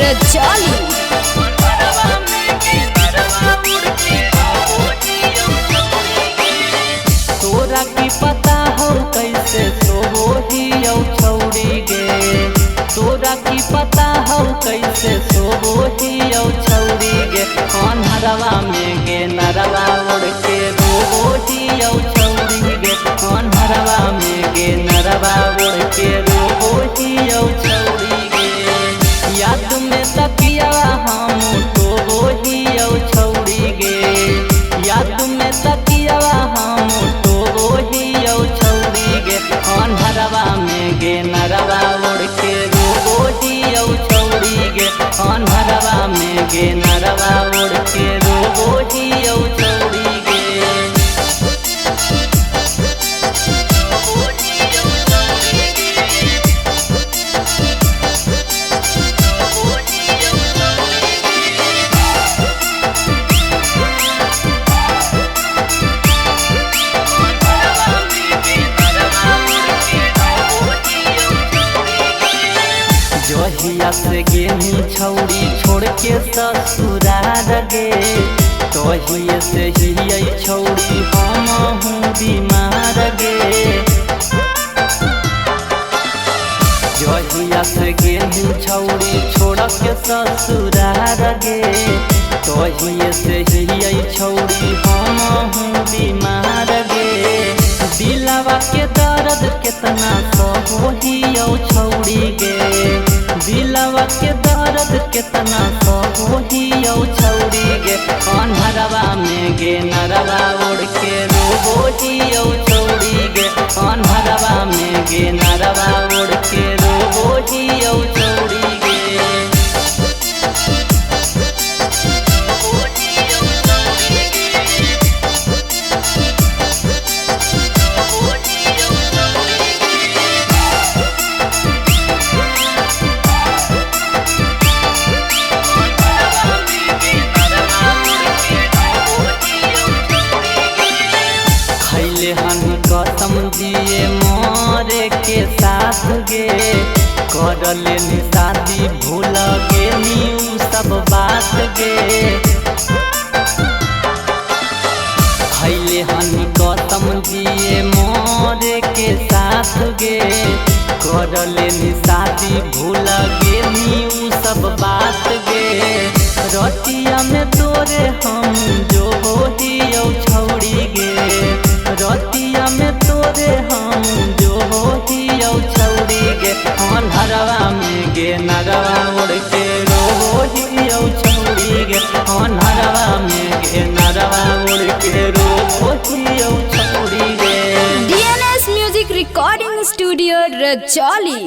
रजौली। तोरा की पता हो कैसे सोही छौड़ी गे, तोरा की पता हो कैसे सोही छौड़ी गे। अन्हरवा में गे नरवा उड़ के रोही छौड़ी गे, अन्हरवा में गे नरवा उड़ के रोही छौड़ी गे। याद में तकिया हम तो रोही छौड़ी गे, याद में तकिया हम तो रोही छौड़ी गे। अन्हरवा में गे नरवा उड़ के रोही छौड़ी गे, अन्हरवा में गे नरवा उड़ के रोही छौड़ी गे। जहिया से गेहूँ छौड़ी छोड़ के ससुराल गे, तहिए से ही छौड़ी हम हूँ बीमार गे। जहिया से गेहूँ छौड़ी छोड़ के ससुराल गे, तहिए से ही छौड़ी हम हूँ बीमार गे। दिलवा के दर्द कितना सहोही छौड़ी गे, दिलवा के दर्द कितना सहोही छौड़ी गे। अन्हरवा में गे नरवा उड़ के रोही छौड़ी गे, अन्हरवा में गे नरवा उड़ के रोही छौड़ी गे। हन कसम दिए मोरे के साथ गे, कर लेनी शादी भूल गे नी सब बात गे। खैले हन कसम दिए मोरे के साथ गे, कर लेनी शादी भूल गे नी सब बात गे। रतिया में तोरे हम जो होही छौड़ी गे, रतिया में तोरे हम जो होही छौड़ी गे। अन्हरवा में गे नरवा उड़ के रोही छौड़ी गे, अन्हरवा में गे नरवा उड़ के रोही छौड़ी गे। DNS music recording studio Rajauli.